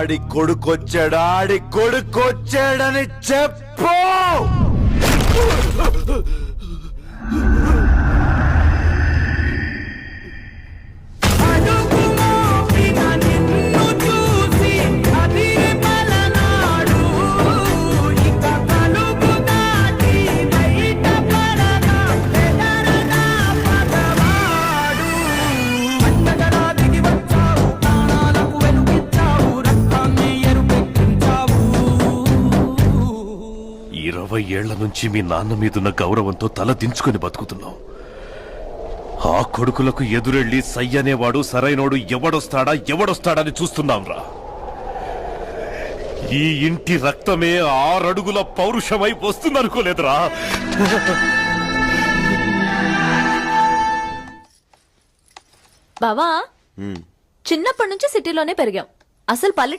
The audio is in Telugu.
ఆడి కొడుకొచ్చాడని చెప్పు. ఏళ్ల నుంచి మీ నాన్న మీదున్న గౌరవంతో తల దించుకొని బతుకుతున్నావు. ఆ కొడుకులకు ఎదురెళ్లి సయ్యనేవాడు సరైనోడు ఎవడొస్తాడని చూస్తున్నాంరా. ఈ ఇంటి రక్తమే 6 అడుగుల పౌరుషమై వస్తుందనుకోలేదురా. బావా చిన్నప్పటి నుంచి సిటీలోనే పెరిగాం. అసలు